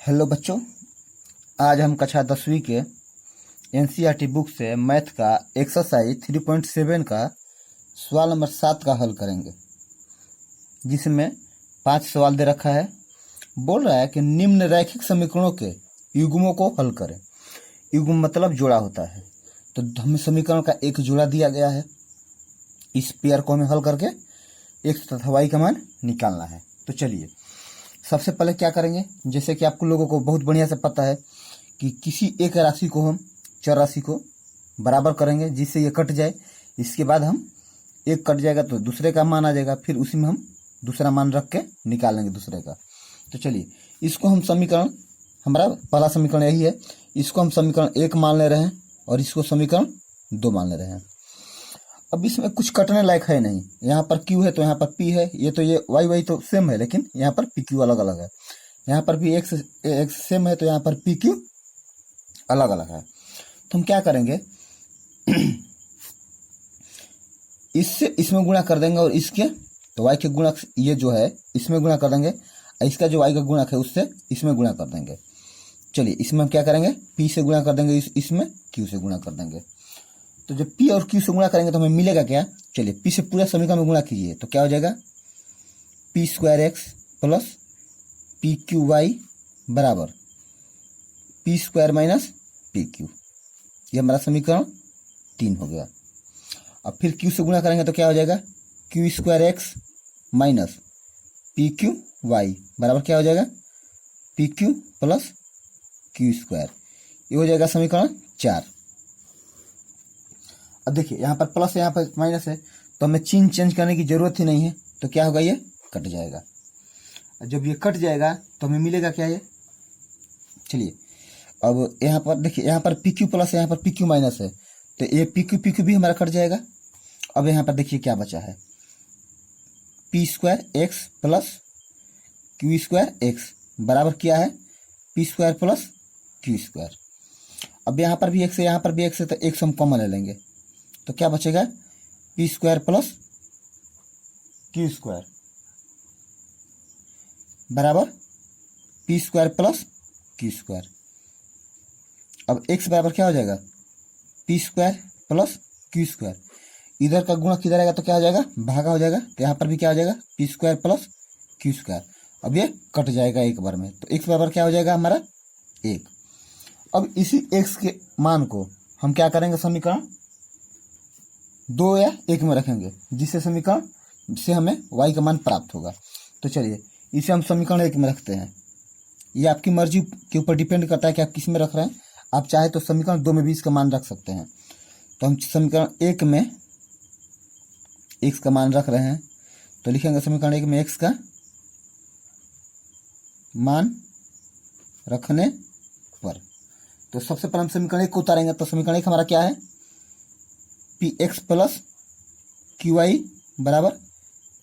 Hello बच्चों, आज हम कक्षा 10वीं के एनसीईआरटी बुक से मैथ का एक्सरसाइज 3.7 का सवाल नंबर 7 का हल करेंगे, जिसमें 5 सवाल दे रखा है। बोल रहा है कि निम्न रैखिक समीकरणों के युग्मों को हल करें। युग्म मतलब जोड़ा होता है, तो हमें समीकरण का एक जोड़ा दिया गया है। इस पेयर को हमें हल करके एक्स तथा वाई का मान निकालना है। तो चलिए सबसे पहले क्या करेंगे, जैसे कि आपको लोगों को बहुत बढ़िया से पता है कि किसी एक राशि को हम चर राशि को बराबर करेंगे जिससे ये कट जाए। इसके बाद हम एक कट जाएगा तो दूसरे का मान आ जाएगा, फिर उसी में हम दूसरा मान रख के निकालेंगे दूसरे का। तो चलिए इसको हम समीकरण, हमारा पहला समीकरण यही है, इसको हम समीकरण 1 मान ले रहे हैं और इसको समीकरण 2 मान ले रहे हैं। अब इसमें कुछ कटने लायक है नहीं, यहाँ पर क्यू है तो यहाँ पर पी है, ये तो ये वाई तो सेम है, लेकिन यहाँ पर पी क्यू अलग अलग है। यहाँ पर भी एक्स सेम है तो यहाँ पर पी क्यू अलग अलग है। तो हम क्या करेंगे, इससे इसमें गुणा कर देंगे और इसके तो वाई के गुणक ये जो है इसमें गुणा कर देंगे, इसका जो वाई का गुणक है उससे इसमें गुणा कर देंगे। चलिए इसमें हम क्या करेंगे, पी से गुणा कर देंगे, इसमें क्यू से गुणा कर देंगे। तो जब पी और क्यू से गुणा करेंगे तो हमें मिलेगा क्या, चलिए पी से पूरा समीकरण में गुणा कीजिए तो क्या हो जाएगा, P square X plus P Q Y बराबर P square minus P Q. ये हमारा समीकरण 3 हो गया। अब फिर क्यू से गुणा करेंगे तो क्या हो जाएगा, Q square X minus P Q Y बराबर क्या हो जाएगा, P Q plus Q square. ये हो जाएगा समीकरण 4। अब देखिए यहाँ पर प्लस है, यहाँ पर माइनस है, तो हमें चिन्ह चेंज करने की जरूरत ही नहीं है। तो क्या होगा, ये कट जाएगा। जब ये कट जाएगा तो हमें मिलेगा क्या, ये चलिए अब यहाँ पर देखिए, यहाँ पर पी क्यू प्लस है, यहाँ पर पी क्यू माइनस है, तो ये पी क्यू भी हमारा कट जाएगा। अब यहाँ पर देखिए क्या बचा है, P square X plus Q square x बराबर क्या है, P square plus Q square. अब यहाँ पर भी एक्स है, यहाँ पर भी एक्स है, तो एक्स हम कॉमन ले लेंगे तो क्या बचेगा, P square plus Q square बराबर P square plus Q square. अब x बराबर क्या हो जाएगा, P square plus Q square. इधर का गुणा किधर आएगा तो क्या हो जाएगा, भागा हो जाएगा, तो यहाँ पर भी क्या हो जाएगा, P square plus Q square. अब ये कट जाएगा एक बार में, तो x बराबर क्या हो जाएगा हमारा 1। अब इसी x के मान को हम क्या करेंगे, समीकरण 2 या 1 में रखेंगे, जिससे समीकरण से हमें y का मान प्राप्त होगा। तो चलिए इसे हम समीकरण 1 में रखते हैं। ये आपकी मर्जी के ऊपर डिपेंड करता है कि आप किस में रख रहे हैं। आप चाहे तो समीकरण 2 में भी इसका मान रख सकते हैं। तो हम समीकरण 1 में x का मान रख रहे हैं, तो लिखेंगे समीकरण 1 में x का मान रखने पर। तो सबसे पहले हम समीकरण 1 को उतारेंगे, तो समीकरण 1 हमारा क्या है, P X plus Q Y बराबर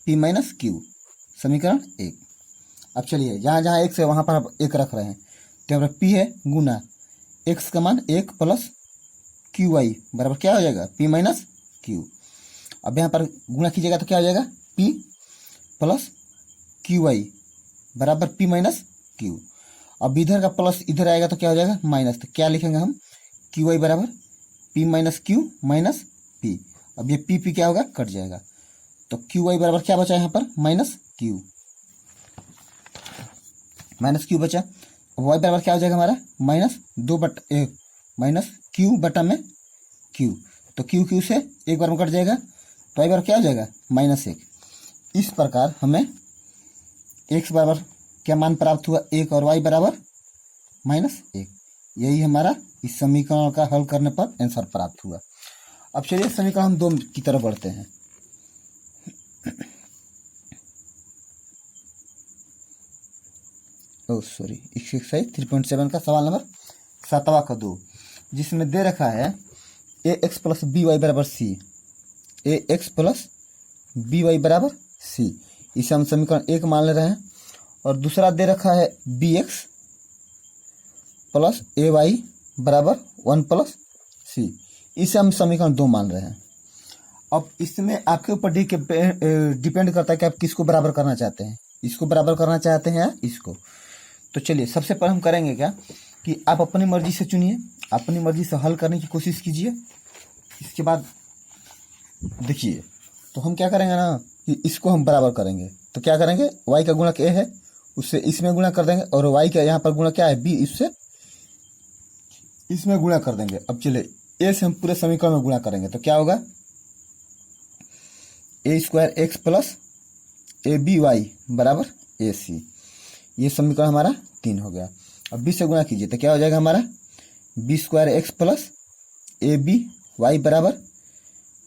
पी माइनस क्यू, समीकरण 1। अब चलिए जहाँ जहाँ x है वहाँ पर आप 1 रख रहे हैं, तो यहाँ पर p है गुना x का मान 1 प्लस क्यू वाई बराबर क्या हो जाएगा, p माइनस क्यू। अब यहाँ पर गुणा कीजिएगा तो क्या हो जाएगा, p प्लस क्यू वाई बराबर p माइनस क्यू। अब इधर का प्लस इधर आएगा तो क्या हो जाएगा माइनस, तो क्या लिखेंगे हम, क्यू वाई बराबर p minus Q minus p। अब ये p क्या होगा, कट जाएगा, तो क्यू वाई बराबर क्या बचा यहाँ पर, माइनस क्यू बचा। अब वाई बराबर क्या हो जाएगा हमारा, माइनस 2/1 माइनस क्यू बटा में क्यू, तो क्यू से एक बार में कट जाएगा, तो वाई बराबर क्या हो जाएगा, -1। इस प्रकार हमें x बराबर क्या मान प्राप्त हुआ, 1 और y बराबर -1। यही हमारा इस समीकरण का हल करने पर आंसर प्राप्त हुआ। अब चलिए समीकरण हम 2 की तरफ बढ़ते हैं। एक्सरसाइज 3.7 का सवाल नंबर 7वां का 2, जिसमें दे रखा है A X plus B Y बराबर सी, ए एक्स प्लस बी वाई बराबर सी। इसे हम समीकरण 1 मान ले रहे हैं। और दूसरा दे रखा है B X plus A Y बराबर 1 प्लस सी, इसे हम समीकरण 2 मान रहे हैं। अब इसमें आपके ऊपर डिपेंड करता है कि आप किसको बराबर करना चाहते हैं, इसको बराबर करना चाहते हैं या इसको। तो चलिए सबसे पहले हम करेंगे क्या कि आप अपनी मर्जी से चुनिए, अपनी मर्जी से हल करने की कोशिश कीजिए। इसके बाद देखिए, तो हम क्या करेंगे ना कि इसको हम बराबर करेंगे। तो क्या करेंगे, y का गुणक a है, उससे इसमें गुणा कर देंगे, और y का यहाँ पर गुणक क्या है b, इससे इसमें गुणा कर देंगे। अब चलिए a से हम पूरे समीकरण में गुणा करेंगे, तो क्या होगा a² x प्लस aby बराबर ac। ये समीकरण हमारा 3 हो गया। अब b से गुणा कीजिए तो क्या हो जाएगा हमारा b² x प्लस aby बराबर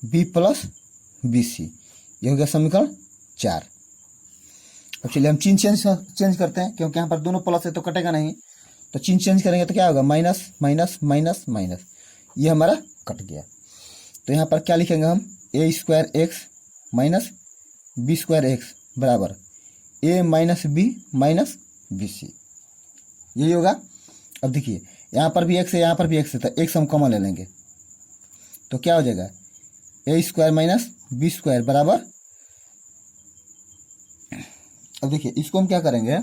b प्लस bc। ये हो गया समीकरण 4। अब चलिए हम चिन्ह चेंज करते हैं, क्योंकि यहाँ पर दोनों प्लस है तो कटेगा नहीं। तो चिन्ह चेंज करेंगे तो क्या होगा माइनस माइनस माइनस माइनस, ये हमारा कट गया। तो यहाँ पर क्या लिखेंगे हम a² x minus b² x बराबर a minus b minus bc, यही होगा। अब देखिए यहाँ पर भी x है, यहाँ पर भी x है, तो x हम कॉमन ले लेंगे, तो क्या हो जाएगा a² माइनस b² बराबर। अब देखिए इसको हम क्या करेंगे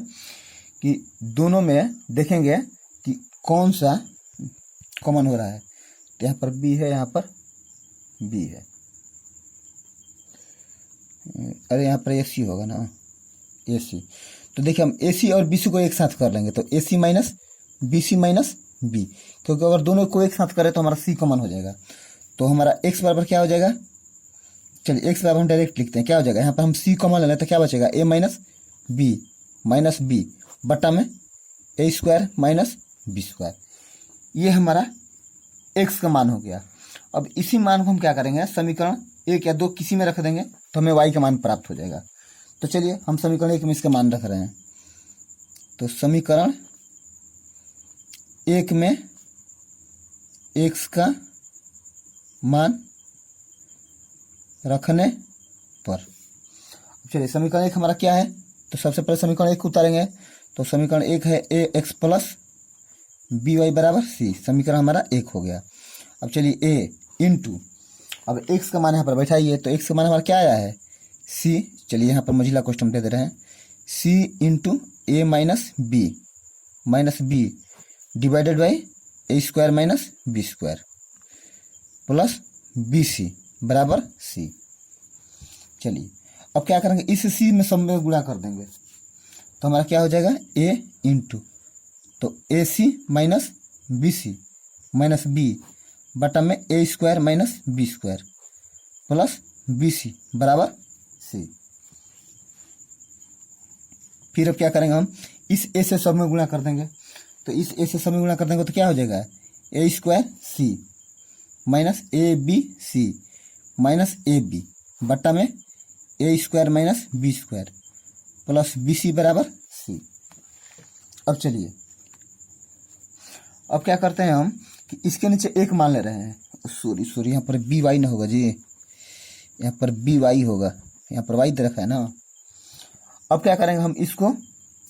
कि दोनों में देखेंगे कि कौन सा कॉमन हो रहा है। तो यहाँ पर b है, यहाँ पर b है, अरे यहाँ पर ac होगा ना, ac। तो देखिए हम ac और bc को एक साथ कर लेंगे, तो ac minus bc minus b, क्योंकि अगर दोनों को एक साथ करें तो हमारा c कॉमन हो जाएगा। तो हमारा x बराबर क्या हो जाएगा, चलिए x बराबर हम डायरेक्ट लिखते हैं, क्या हो जाएगा यहाँ पर हम c कॉमन ले लें तो क्या बचेगा माइनस b बटा में a² माइनस b²। ये हमारा x का मान हो गया। अब इसी मान को हम क्या करेंगे, समीकरण 1 या 2 किसी में रख देंगे तो हमें y का मान प्राप्त हो जाएगा। तो चलिए हम समीकरण 1 में इसका मान रख रहे हैं। तो समीकरण 1 में x का मान रखने पर, चलिए समीकरण 1 हमारा क्या है, तो सबसे पहले समीकरण 1 को उतारेंगे। तो समीकरण 1 है ax प्लस by बराबर c, समीकरण हमारा 1 हो गया। अब चलिए a इंटू, अब x का मान यहाँ पर बैठाइए, तो x का मान हमारा क्या आया है c। चलिए यहाँ पर मझिला क्वेश्चन दे रहे हैं, c into a minus b divided by a² minus b² plus bc बराबर c। चलिए अब क्या करेंगे, इस c में सब में गुणा कर देंगे, तो हमारा क्या हो जाएगा a इंटू, तो ac minus bc minus b बटा में a² minus b² plus bc बराबर c। फिर अब क्या करेंगे हम, इस a से सब में गुणा कर देंगे, तो इस a से सब में गुणा कर देंगे तो क्या हो जाएगा a² c minus abc minus ab बटा में a² minus b² plus bc बराबर c। अब चलिए अब क्या करते हैं हम कि इसके नीचे एक मान ले रहे हैं, सॉरी यहाँ पर by ना होगा जी, यहाँ पर by होगा, यहाँ पर y दे रखा है ना। अब क्या करेंगे हम, इसको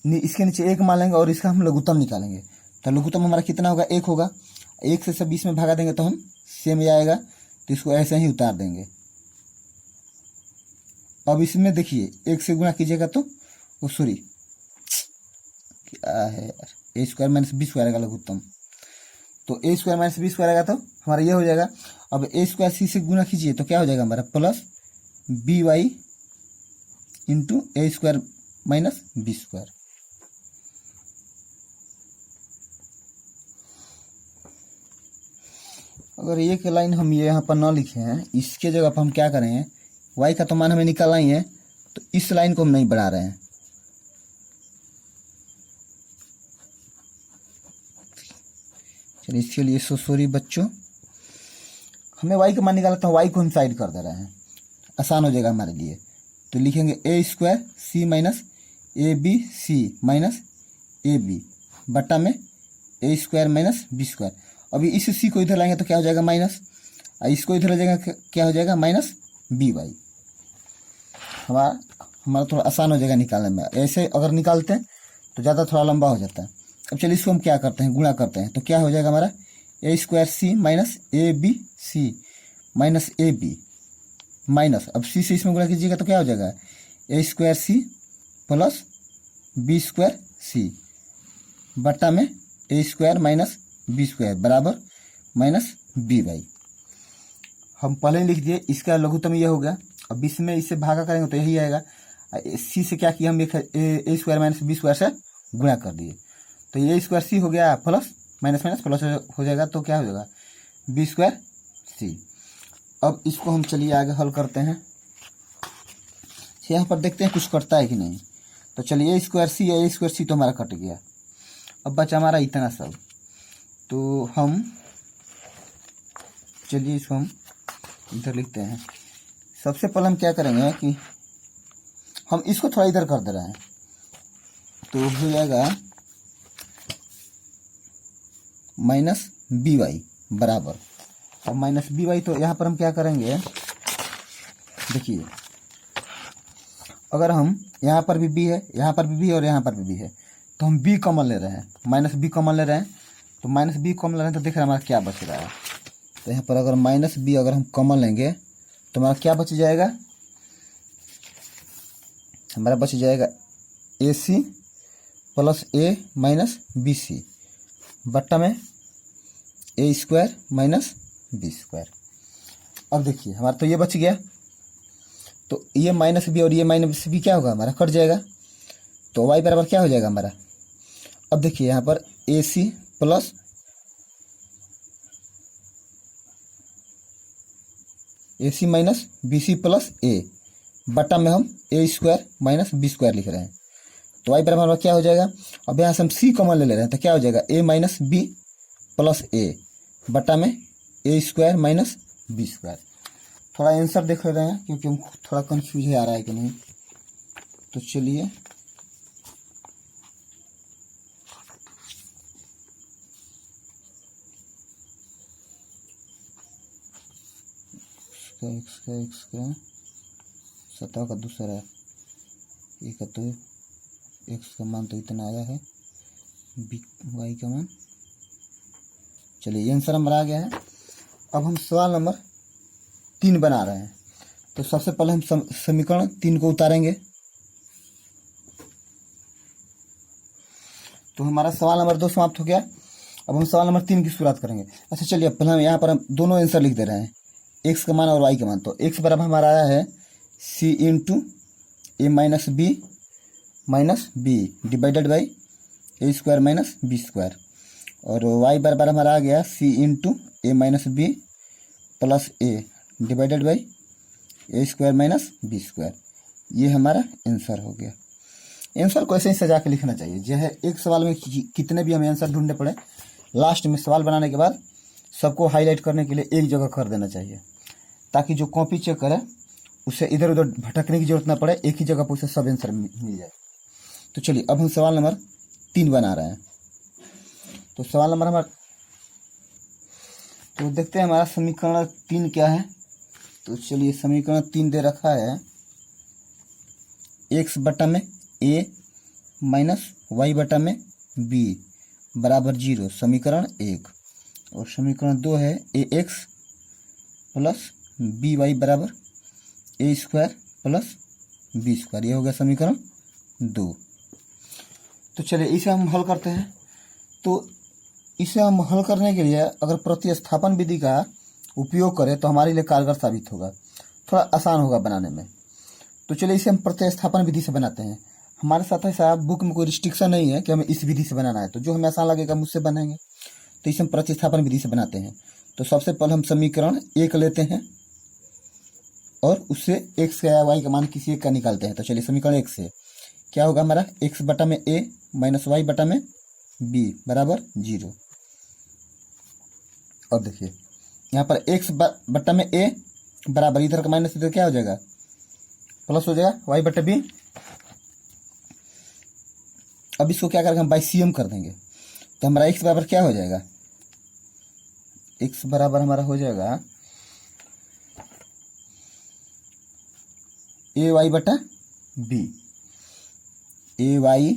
इसके नीचे एक मान लेंगे और इसका हम लघुत्तम निकालेंगे। तो लघुत्तम हमारा कितना होगा, 1 होगा। 1 से सब 20 में भागा देंगे तो हम सेम ही आएगा, तो इसको ऐसे ही उतार देंगे। अब इसमें देखिए 1 से गुणा कीजिएगा तो वो सॉरी क्या है यार, a² माइनस b² आएगा लघुत्तम, तो a² माइनस b² आएगा तो हमारा ये हो जाएगा। अब a² c से गुणा कीजिए तो क्या हो जाएगा हमारा plus by into a² minus b²। अगर एक लाइन हम ये यहाँ पर ना लिखे हैं, इसके जगह पर हम क्या करें, y का तो मान हमें निकालना ही है, तो इस लाइन को हम नहीं बढ़ा रहे हैं। चलिए इसके लिए सॉरी बच्चों, हमें y का मान निकालना था, y को हम साइड कर दे रहे हैं, आसान हो जाएगा हमारे लिए। तो लिखेंगे a² c minus abc minus ab बटा में a² माइनस b²। अभी इस c को इधर लाएंगे तो क्या हो जाएगा माइनस, और इसको इधर ले जाएगा क्या हो जाएगा माइनस by। हमारा थोड़ा आसान हो जाएगा निकालने में, ऐसे अगर निकालते हैं तो ज़्यादा थोड़ा लंबा हो जाता है। अब चलिए इसको हम क्या करते हैं, गुणा करते हैं, तो क्या हो जाएगा हमारा a² c minus abc minus ab minus, अब c से इसमें गुणा कीजिएगा तो क्या हो जाएगा a² c plus b² c बट्टा में ए स्क्वायर माइनस बी स्क्वायर बराबर माइनस बी वाई। हम पहले ही लिख दिए, इसका लघुत्तम ये हो गया। अब 20 में इससे भागा करेंगे तो यही आएगा। सी से क्या किया हम, ए स्क्वायर माइनस बी स्क्वायर से गुणा कर दिए, तो ये स्क्वायर सी हो गया प्लस माइनस माइनस प्लस हो जाएगा, तो क्या हो जाएगा बी स्क्वायर सी। अब इसको हम चलिए आगे हल करते हैं। यहाँ पर देखते हैं कुछ कटता है कि नहीं। तो चलिए ए स्क्वायर सी तो हमारा कट गया। अब बचा हमारा इतना सब, तो हम चलिए इसको हम इधर लिखते हैं। सबसे पहले हम क्या करेंगे कि हम इसको थोड़ा इधर कर दे रहे हैं, तो हो जाएगा माइनस बी वाई बराबर। अब माइनस बी वाई, तो यहाँ पर हम क्या करेंगे, देखिए अगर हम यहाँ पर भी बी है, यहाँ पर भी बी और यहाँ पर भी बी है, तो हम बी कॉमन ले रहे हैं, माइनस बी कॉमन ले रहे हैं, तो माइनस बी कॉमन ले रहे हैं, तो देख रहे हैं हमारा क्या बच रहा है। तो यहाँ पर अगर माइनस बी अगर हम कॉमन लेंगे तो हमारा क्या बच जाएगा, हमारा बच जाएगा ए सी प्लस ए माइनस बी सी बट्टा में ए स्क्वायर माइनस बी स्क्वायर। अब देखिए हमारा तो ये बच गया, तो ये माइनस बी और ये माइनस बी क्या होगा हमारा, कट जाएगा, तो वाई बराबर क्या हो जाएगा हमारा। अब देखिए यहाँ पर ए सी प्लस ए सी माइनस बी सी प्लस ए बटा में हम ए स्क्वायर माइनस बी स्क्वायर लिख रहे हैं, तो वाई बराबर क्या हो जाएगा। अब यहाँ से हम सी कॉमन ले रहे हैं, तो क्या हो जाएगा ए माइनस बी प्लस ए बटा में ए स्क्वायर माइनस बी स्क्वायर। थोड़ा आंसर देख ले रहे हैं क्योंकि हम थोड़ा कन्फ्यूज आ रहा है कि नहीं। तो चलिए एक्स का सतह का दूसरा ए का, तो एक्स का मान तो इतना आया है, बी वाई का मान। चलिए ये आंसर हमारा आ गया है। अब हम सवाल नंबर 3 बना रहे हैं। तो सबसे पहले हम समीकरण 3 को उतारेंगे, तो हमारा सवाल नंबर 2 समाप्त हो गया। अब हम सवाल नंबर 3 की शुरुआत करेंगे। अच्छा चलिए पहले हम यहाँ पर हम दोनों आंसर लिख दे रहे हैं, एक्स का मान और वाई का मान। तो एक्स बराबर हमारा आया है C into A minus B divided by A square minus B square, और वाई बराबर हमारा आ गया C into A minus B plus A divided by A square minus B square. ये हमारा आंसर हो गया। आंसर को ऐसे ही सजा के लिखना चाहिए, जो है एक सवाल में कितने भी हमें आंसर ढूंढने पड़े, लास्ट में सवाल बनाने के बाद सबको हाईलाइट करने के लिए एक जगह कर देना चाहिए, ताकि जो कॉपी चेक करे उसे इधर उधर भटकने की जरूरत ना पड़े, एक ही जगह पर उसे सब आंसर मिल जाए। तो चलिए अब हम सवाल नंबर 3 बना रहे हैं। तो सवाल नंबर हमारा, तो देखते हैं हमारा समीकरण 3 क्या है। तो चलिए समीकरण 3 दे रखा है एक्स बटा में ए माइनस वाई बटा में बी बराबर 0, समीकरण 1। और समीकरण 2 है A X plus B Y बराबर A square plus B square. ये हो गया समीकरण 2। तो चलिए इसे हम हल करते हैं। तो इसे हम हल करने के लिए अगर प्रतिस्थापन विधि का उपयोग करें तो हमारे लिए कारगर साबित होगा, थोड़ा आसान होगा बनाने में। तो चलिए इसे हम प्रतिस्थापन विधि से बनाते हैं। हमारे साथ ऐसा बुक में कोई रिस्ट्रिक्शन नहीं है कि हमें इस विधि से बनाना है, तो जो हमें आसान लगेगा हम उससे बनाएंगे। तो इसे हम प्रतिस्थापन विधि से बनाते हैं। तो सबसे पहले हम समीकरण 1 लेते हैं और उससे एक्स या वाई का मान किसी एक का निकालते हैं। तो चलिए समीकरण 1 से क्या होगा हमारा, एक्स बटा में ए माइनस वाई बटा में बी बराबर 0। और देखिए यहाँ पर एक्स बटा में ए बराबर, इधर का माइनस इधर क्या हो जाएगा, प्लस हो जाएगा वाई बटा बी। अब इसको क्या करेंगे हम बाई सी एम कर देंगे, तो हमारा एक्स बराबर क्या हो जाएगा, एक्स बराबर हमारा हो जाएगा ए वाई बटा बी, ए वाई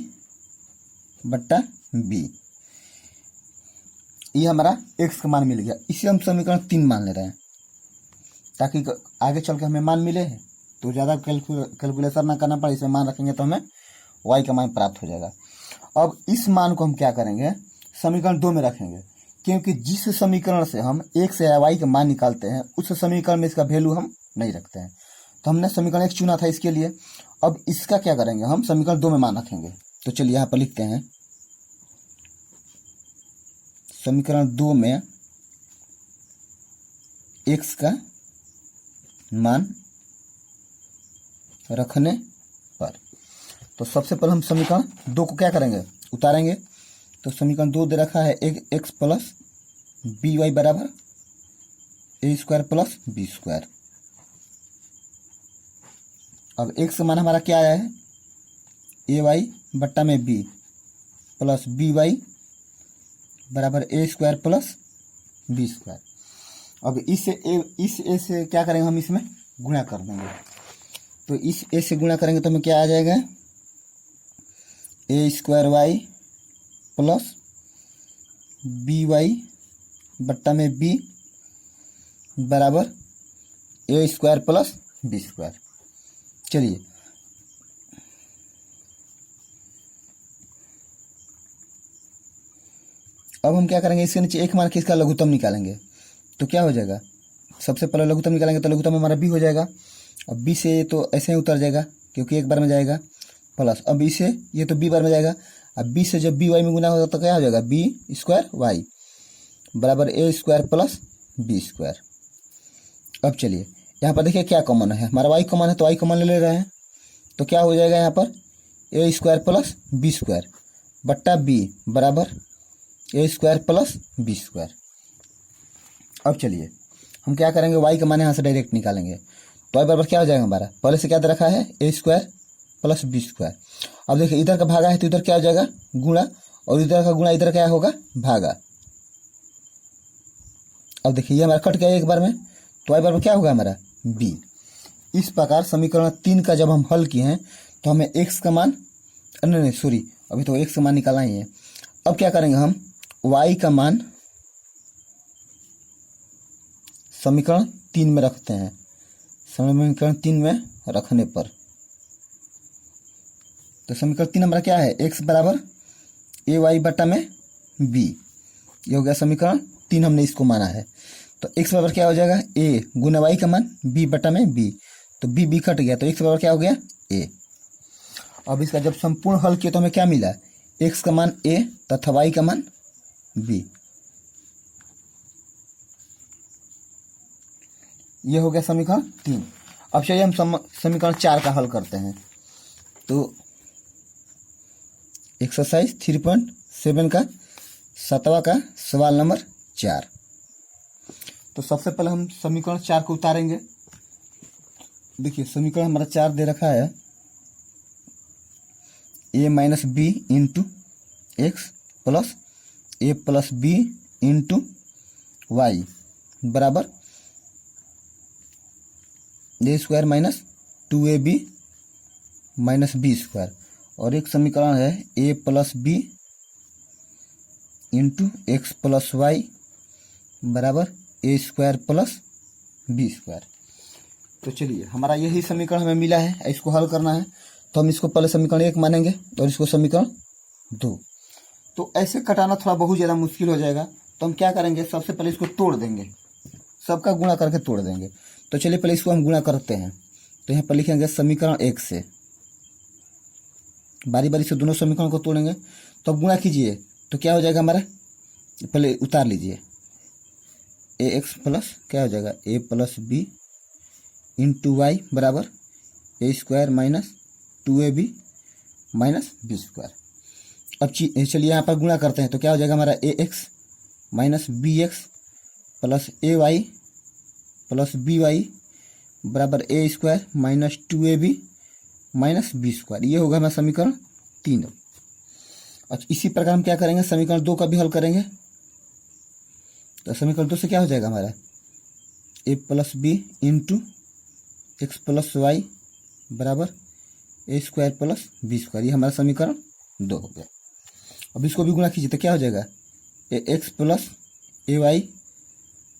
बटा बी। ये हमारा एक्स का मान मिल गया। इसे हम समीकरण 3 मान ले रहे हैं, ताकि आगे चल के हमें मान मिले तो ज़्यादा कैलकुलेशन ना करना पड़े। इसे मान रखेंगे तो हमें वाई का मान प्राप्त हो जाएगा। अब इस मान को हम क्या करेंगे, समीकरण 2 में रखेंगे, क्योंकि जिस समीकरण से हम x या y का मान निकालते हैं उस समीकरण में इसका वैल्यू हम नहीं रखते हैं। तो हमने समीकरण 1 चुना था इसके लिए। अब इसका क्या करेंगे, हम समीकरण 2 में मान रखेंगे। तो चलिए यहाँ पर लिखते हैं, समीकरण 2 में x का मान रखने पर, तो सबसे पहले हम समीकरण 2 को क्या करेंगे, उतारेंगे। तो समीकरण 2 दे रखा है x प्लस बी वाई बराबर A square plus B square. अब x का मान हमारा क्या आया है, ए वाई बट्टा में बी प्लस बी वाई बराबर A square plus B square. अब इस ए से क्या करेंगे, हम इसमें गुणा कर देंगे। तो इस ए से गुणा करेंगे तो हमें क्या आ जाएगा, A square Y plus B Y बट्टा में बी बराबर A square plus B square. चलिए अब हम क्या करेंगे, इसके नीचे एक मान के इसका लघुत्तम निकालेंगे। तो क्या हो जाएगा, सबसे पहले लघुत्तम निकालेंगे तो लघुत्तम हमारा बी हो जाएगा। अब बी से तो ऐसे ही उतर जाएगा क्योंकि एक बार में जाएगा, प्लस अब बी से ये तो बी बार में जाएगा। अब बी से जब बी वाई में गुना होगा तो क्या हो जाएगा, बी स्क्वायर वाई बराबर A square plus B square. अब चलिए यहाँ पर देखिए क्या कॉमन है, हमारा वाई कॉमन है तो वाई कॉमन ले रहे हैं। तो क्या हो जाएगा यहाँ पर, ए स्क्वायर प्लस बी स्क्वायर बट्टा बी बराबर A square plus B square. अब चलिए हम क्या करेंगे, वाई का मान यहाँ से डायरेक्ट निकालेंगे। तो वाई बराबर क्या हो जाएगा हमारा, पहले से क्या दे रखा है, A square plus B square. अब देखिए इधर का भागा है तो इधर क्या हो जाएगा, गुणा, और इधर का गुणा इधर क्या होगा, भागा। अब देखिए ये हमारा कट गया एक बार में, तो वाई बराबर क्या होगा हमारा, बी। इस प्रकार समीकरण 3 का जब हम हल किए हैं तो हमें x का मान, नहीं सॉरी, अभी तो x का मान निकालना ही है। अब क्या करेंगे, हम y का मान समीकरण 3 में रखते हैं। समीकरण 3 में रखने पर तो समीकरण 3 हमारा क्या है, x बराबर ए वाई बटा में b, ये हो गया समीकरण 3, हमने इसको माना है। तो x बराबर क्या हो जाएगा, a गुना y का मान b बटा में b, तो b b कट गया तो x बराबर क्या हो गया, a। अब इसका जब संपूर्ण हल किया तो हमें क्या मिला, x का मान a तथा y का मान b। ये हो गया समीकरण 3। अब चलिए हम समीकरण 4 का हल करते हैं। तो एक्सरसाइज 3.7 का 7वां का सवाल नंबर 4। तो सबसे पहले हम समीकरण 4 को उतारेंगे। देखिए समीकरण हमारा 4 दे रखा है, a minus B into X plus A plus B into Y बराबर A square minus 2ab minus B square. और एक समीकरण है a plus B into X plus Y बराबर A square plus B square. तो चलिए हमारा यही समीकरण हमें मिला है, इसको हल करना है। तो हम इसको पहले समीकरण 1 मानेंगे और इसको समीकरण 2। तो ऐसे कटाना थोड़ा बहुत ज़्यादा मुश्किल हो जाएगा, तो हम क्या करेंगे, सबसे पहले इसको तोड़ देंगे, सबका गुणा करके तोड़ देंगे। तो चलिए पहले इसको हम गुणा करते हैं। तो यहाँ पर लिखेंगे समीकरण 1 से, बारी बारी से दोनों समीकरण को तोड़ेंगे। तो अब गुणा कीजिए तो क्या हो जाएगा हमारा, पहले उतार लीजिए, ए एक्स प्लस क्या हो जाएगा, A plus B into Y बराबर A square minus 2ab minus B square. अब चलिए यहाँ पर गुणा करते हैं तो क्या हो जाएगा हमारा, A X minus B X plus A Y plus B Y बराबर A square minus 2ab minus B square. ये होगा हमारा समीकरण 3। अच्छा इसी प्रकार हम क्या करेंगे, समीकरण 2 का भी हल करेंगे। तो समीकरण 2 से क्या हो जाएगा हमारा, A plus B into X plus Y बराबर A square plus B square. ये हमारा समीकरण 2 हो गया। अब इसको भी गुणा कीजिए तो क्या हो जाएगा, A X plus A Y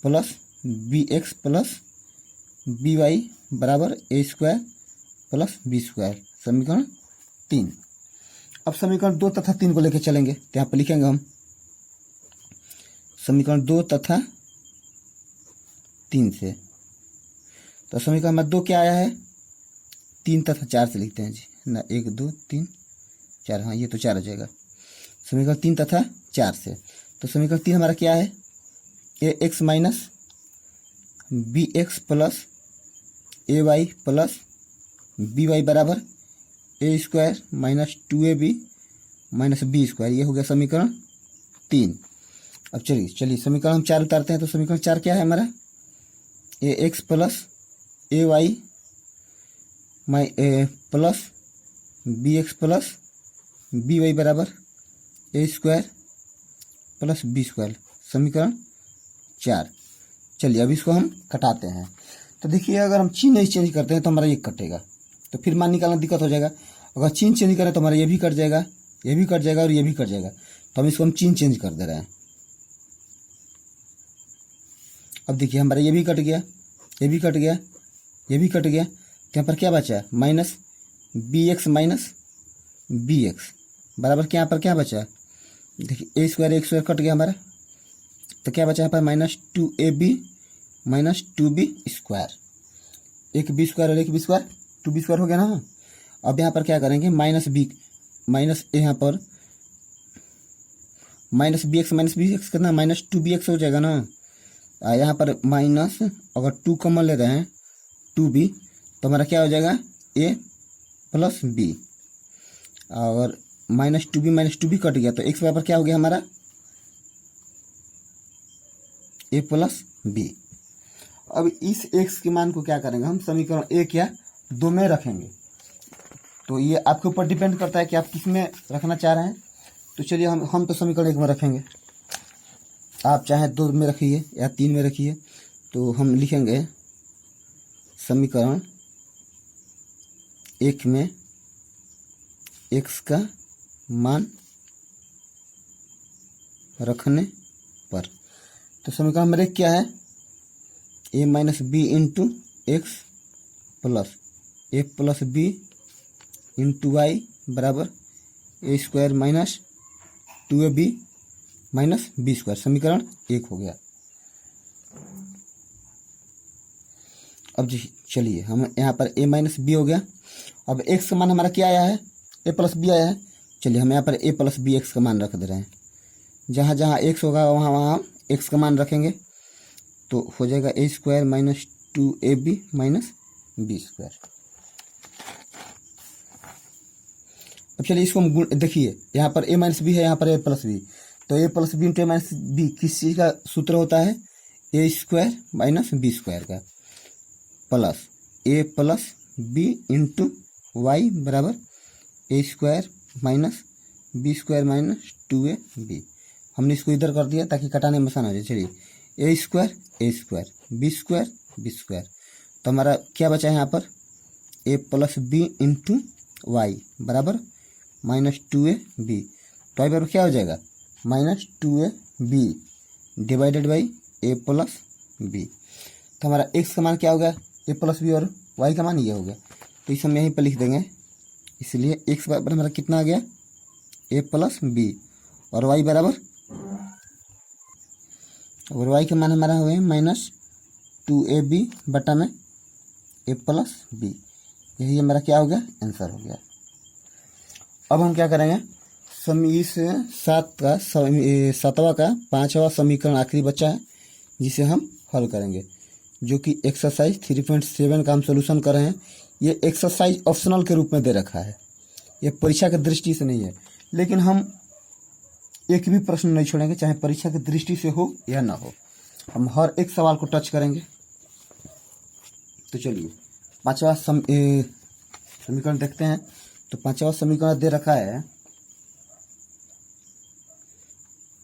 plus B X plus B Y बराबर A square plus B square, समीकरण 3। अब समीकरण 2 तथा 3 को लेकर चलेंगे, तो यहाँ पर लिखेंगे हम समीकरण 2 तथा 3 से। तो समीकरण में 2 क्या आया है, 3 तथा 4 से लिखते हैं जी ना, 1 2 3 4, हाँ ये तो 4 हो जाएगा। समीकरण 3 तथा 4 से, तो समीकरण 3 हमारा क्या है, A X minus B X plus A Y plus B Y बराबर A square minus 2ab minus B square, ये हो गया समीकरण 3। अब चलिए समीकरण हम 4 उतारते हैं। तो समीकरण 4 क्या है हमारा, A X plus A Y plus B X plus B Y बराबर A square plus B square, समीकरण 4। चलिए अब इसको हम कटाते हैं। तो देखिए अगर हम चिन्ह नहीं चेंज करते हैं तो हमारा ये कटेगा, तो फिर मान निकालना दिक्कत हो जाएगा। अगर चिन्ह चेंज करें तो हमारा ये भी कट जाएगा, ये भी कट जाएगा और ये भी कट जाएगा। तो हम इसको हम चिन्ह चेंज कर दे रहे हैं। अब देखिए हमारा ये भी कट गया, ये भी कट गया, ये भी कट गया। तो यहाँ पर क्या बचा, minus B X minus B X बराबर क्या, यहाँ पर क्या बचा, देखिए ए स्क्वायर कट गया हमारा, तो क्या बचा यहाँ पर minus 2ab minus 2b square, एक बी स्क्वायर और एक बी स्क्वायर 2b स्क्वायर हो गया ना। अब यहाँ पर क्या करेंगे, माइनस बी माइनस यहाँ पर माइनस बी एक्स कितना, माइनस 2bx हो जाएगा ना। यहाँ पर माइनस अगर 2 कॉमन ले रहे हैं 2b, तो हमारा क्या हो जाएगा a प्लस b, और माइनस 2b कट गया, तो x बराबर क्या हो गया हमारा a प्लस b। अब इस x के मान को क्या करेंगे हम, समीकरण 1 या 2 में रखेंगे। तो ये आपके ऊपर डिपेंड करता है कि आप किस में रखना चाह रहे हैं। तो चलिए हम तो समीकरण 1 में रखेंगे, आप चाहे 2 में रखिए या 3 में रखिए। तो हम लिखेंगे समीकरण 1 में x का मान रखने पर, तो समीकरण मेरे क्या है, a minus B into X plus A plus B into Y बराबर A square minus 2ab minus B square, समीकरण 1 हो गया। अब जी चलिए हम यहाँ पर a माइनस बी हो गया। अब x का मान हमारा क्या आया है, a प्लस बी आया है। चलिए हम यहाँ पर a प्लस बी एक्स का मान रख दे रहे हैं, जहाँ जहाँ x होगा वहाँ वहाँ x का मान रखेंगे, तो हो जाएगा A square minus 2ab minus B square. अब चलिए इसको हम देखिए, यहाँ पर a माइनस बी है, यहाँ पर a प्लस बी, तो a plus B into A minus B किस चीज़ का सूत्र होता है, A square minus B square का, plus A plus B into Y बराबर A square minus B square minus 2ab। हमने इसको इधर कर दिया ताकि कटाने में आसान हो जाए। चलिए ए स्क्वायर बी स्क्वायर, तो हमारा क्या बचा है यहाँ पर, A plus B into Y बराबर माइनस 2ab, तो आई बराबर क्या हो जाएगा minus 2ab divided by A plus B. तो हमारा एक्स का मान क्या हो गया, ए प्लस बी, और वाई का मान ये हो गया। तो इसे हम यहीं पर लिख देंगे, इसलिए एक्स बराबर हमारा कितना आ गया ए प्लस बी, और वाई बराबर, और वाई का मान हमारा हो गया माइनस 2ab बटा में ए प्लस बी। यही हमारा क्या हो गया, आंसर हो गया। अब हम क्या करेंगे, इस 7वां का 5वां समीकरण आखिरी बच्चा है जिसे हम हल करेंगे, जो कि एक्सरसाइज 3.7 का हम सोल्यूशन कर रहे हैं। ये एक्सरसाइज ऑप्शनल के रूप में दे रखा है, ये परीक्षा की दृष्टि से नहीं है, लेकिन हम एक भी प्रश्न नहीं छोड़ेंगे, चाहे परीक्षा की दृष्टि से हो या ना हो, हम हर एक सवाल को टच करेंगे। तो चलिए 5वां समीकरण देखते हैं। तो 5वां समीकरण दे रखा है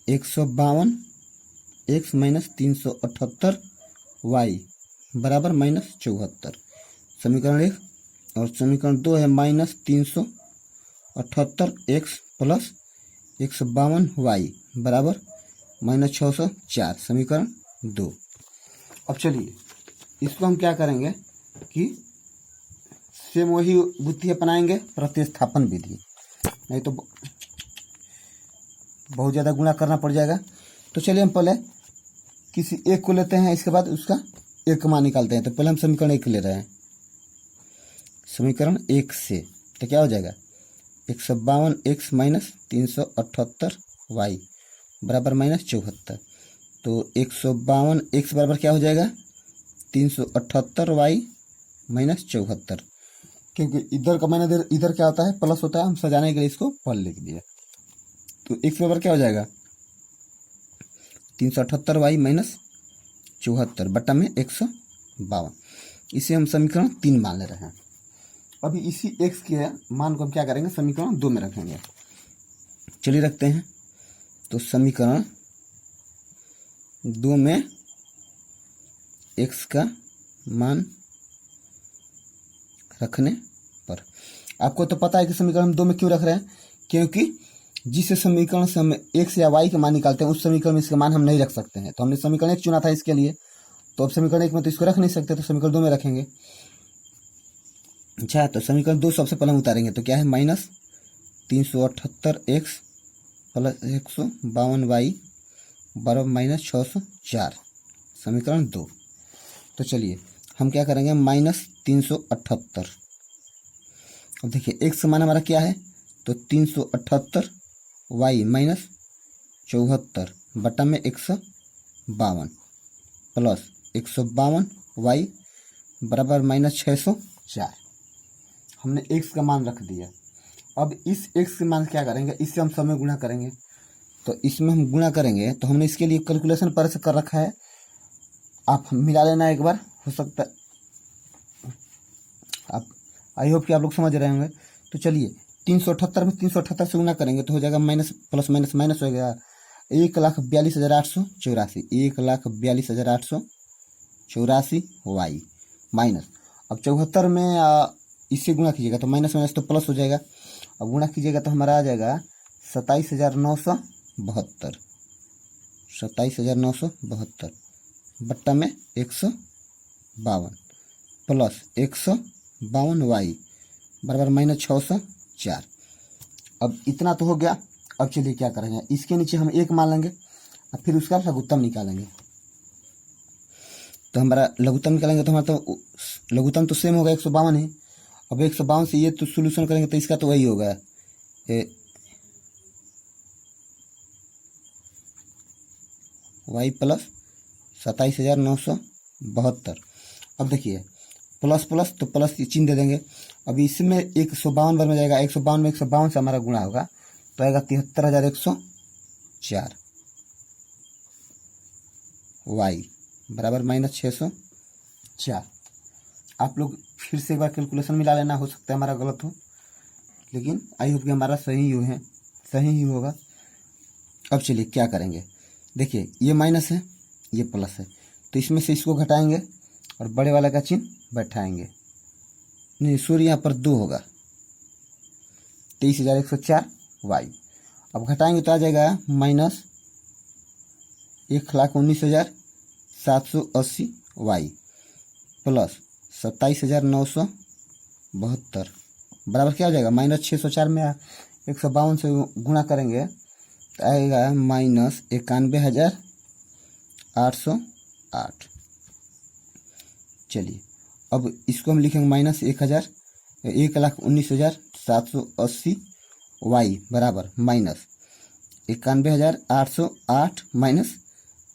152 एक्स माइनस 378 वाई बराबर माइनस 74, समीकरण 1। और समीकरण 2 है माइनस 378 एक्स प्लस 152 वाई बराबर माइनस 604, समीकरण 2। अब चलिए इसको हम क्या करेंगे कि सेम वही बुद्धि अपनाएंगे, प्रतिस्थापन विधि। नहीं तो बहुत ज़्यादा गुणा करना पड़ जाएगा। तो चलिए हम पहले किसी एक को लेते हैं, इसके बाद उसका एक का मान निकालते हैं। तो पहले हम समीकरण एक ले रहे हैं, समीकरण एक से तो क्या हो जाएगा 152x माइनस 378y बराबर माइनस 74। तो 152x बराबर क्या हो जाएगा 378y माइनस 74, क्योंकि इधर का माइनस इधर क्या होता है प्लस होता है, हम सजाने के लिए इसको पल लिख दिया। तो x बराबर क्या हो जाएगा 378y माइनस 74 बट्टा में 152। इसे हम समीकरण 3 मान ले रहे हैं। अभी इसी x के मान को हम क्या करेंगे समीकरण 2 में रखेंगे। चलिए रखते हैं। तो समीकरण 2 में x का मान रखने पर आपको तो पता है कि समीकरण हम 2 में क्यों रख रहे हैं, क्योंकि जिस समीकरण से हम x या y का मान निकालते हैं उस समीकरण में इसका मान हम नहीं रख सकते हैं। तो हमने समीकरण 1 चुना था इसके लिए, तो अब समीकरण 1 में तो इसको रख नहीं सकते, तो समीकरण 2 में रखेंगे। अच्छा, तो समीकरण 2 सबसे पहले हम उतारेंगे। तो क्या है माइनस 378x प्लस 152y बराबर माइनस 604, समीकरण 2। तो चलिए हम क्या करेंगे माइनस 378। अब देखिए x का मान हमारा क्या है तो 378y माइनस 74 बटा में 152 प्लस 152y बराबर माइनस 604। हमने x का मान रख दिया। अब इस x के मान क्या करेंगे, इससे हम सब में गुणा करेंगे। तो इसमें हम गुणा करेंगे तो हमने इसके लिए कैलकुलेशन पर से कर रखा है, आप मिला लेना एक बार, हो सकता है आप, आई होप कि आप लोग समझ रहे होंगे। तो चलिए 378 में 378 से गुणा करेंगे तो हो जाएगा माइनस प्लस माइनस माइनस हो गया 1,42,884, 1,42,884 y माइनस। अब 74 में इससे गुणा कीजिएगा तो माइनस माइनस तो प्लस हो जाएगा। अब गुणा कीजिएगा तो हमारा आ जाएगा 27,972, 27,972 बट्टा में 152 प्लस 152y बराबर माइनस 604। अब इतना तो हो गया। अब चलिए क्या करेंगे, इसके नीचे हम एक मान लेंगे और फिर उसका लघुत्तम निकालेंगे। तो हमारा लघुत्तम निकालेंगे तो हमारा तो लघुत्तम तो सेम होगा 152 ही। अब 152 से ये तो सोल्यूशन करेंगे तो इसका तो वही होगा y प्लस 27,972। अब देखिए प्लस प्लस तो प्लस की चिन्ह दे देंगे। अब इसमें 152 बार में जाएगा, 152 में 152 से हमारा गुणा होगा तो आएगा 73,104 y बराबर माइनस 604। आप लोग फिर से एक बार कैलकुलेशन मिला लेना, हो सकता है हमारा गलत हो, लेकिन आई होप कि हमारा सही ही होगा। अब चलिए क्या करेंगे, देखिए ये माइनस है ये प्लस है, तो इसमें से इसको घटाएंगे और बड़े वाला का चिन्ह बैठाएंगे। नहीं सूर्य यहाँ पर 2 होगा, 23,104 y। अब घटाएंगे तो आ जाएगा माइनस 1,19,780 y प्लस 27,972 बराबर क्या हो जाएगा माइनस 604 में 152 से गुणा करेंगे तो आएगा माइनस 91,808। चलिए अब इसको हम लिखेंगे माइनस 1,19,780 y बराबर माइनस 91,808 माइनस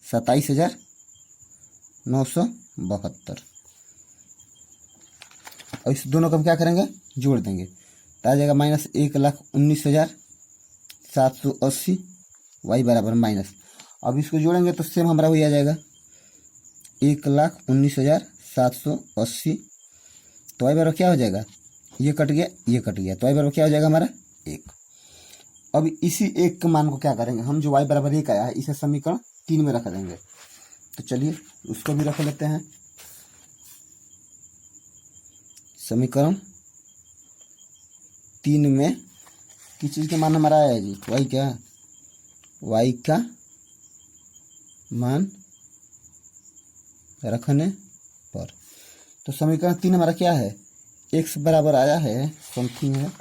27,972। और इस दोनों को हम क्या करेंगे जोड़ देंगे तो आ जाएगा माइनस 1,19,780 y बराबर माइनस। अब इसको जोड़ेंगे तो सेम हमारा वही आ जाएगा 1,19,780। तो y बराबर क्या हो जाएगा, ये कट गया तो y बराबर क्या हो जाएगा हमारा 1। अब इसी एक के मान को क्या करेंगे हम, जो y बराबर 1 आया है इसे समीकरण 3 में रख देंगे। तो चलिए उसको भी रख लेते हैं। समीकरण 3 में किस चीज़ का मान हमारा आया है जी, y का मान रखने पर। तो समीकरण 3 हमारा क्या है, x बराबर आया है समथिंग है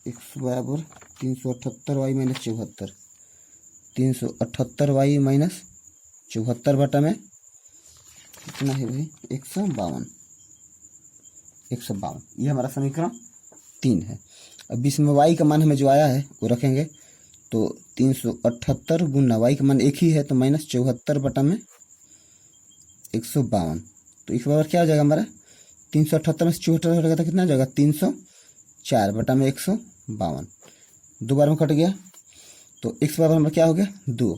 x बराबर 378y माइनस 74, 378y माइनस 74 बटा में कितना है भाई 152, 152। ये हमारा समीकरण 3 है। अब इसमें y का मान हमें जो आया है वो रखेंगे, तो 378 गुना y का मान एक ही है तो माइनस 74 बटा में 152। तो इस बार क्या हो जाएगा हमारा 378 में से 74 हटेगा तो कितना हो जाएगा 304 बटा में 152। दो बार में कट गया तो x बराबर हमारा क्या हो गया 2।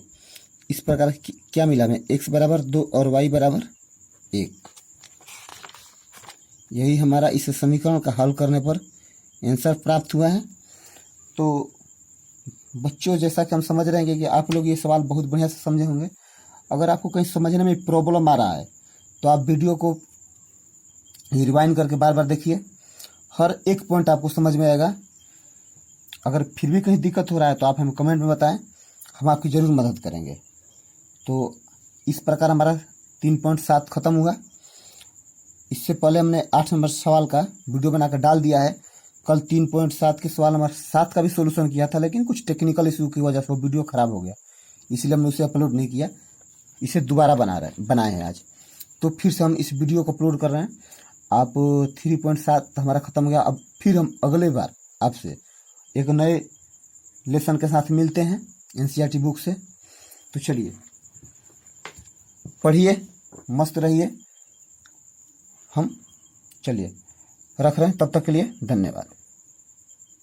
इस प्रकार क्या मिला हमें x बराबर 2 और y बराबर 1। यही हमारा इस समीकरण का हल करने पर आंसर प्राप्त हुआ है। तो बच्चों, जैसा कि हम समझ रहे हैं कि आप लोग ये सवाल बहुत बढ़िया से समझे होंगे। अगर आपको कहीं समझने में प्रॉब्लम आ रहा है तो आप वीडियो को रिवाइंड करके बार बार देखिए, हर एक पॉइंट आपको समझ में आएगा। अगर फिर भी कहीं दिक्कत हो रहा है तो आप हमें कमेंट में बताएं, हम आपकी ज़रूर मदद करेंगे। तो इस प्रकार हमारा 3.7 खत्म हुआ। इससे पहले हमने 8 नंबर सवाल का वीडियो बनाकर डाल दिया है। कल 3.7 के सवाल नंबर 7 का भी सोल्यूशन किया था, लेकिन कुछ टेक्निकल इशू की वजह से वो वीडियो ख़राब हो गया, इसलिए हमने उसे अपलोड नहीं किया। इसे दोबारा बनाए हैं आज। तो फिर से हम इस वीडियो को अपलोड कर रहे हैं। आप 3.7 हमारा ख़त्म हो गया। अब फिर हम अगले बार आपसे एक नए लेसन के साथ मिलते हैं एनसीईआरटी बुक से। तो चलिए पढ़िए, मस्त रहिए। हम चलिए रख रहे हैं, तब तक के लिए धन्यवाद।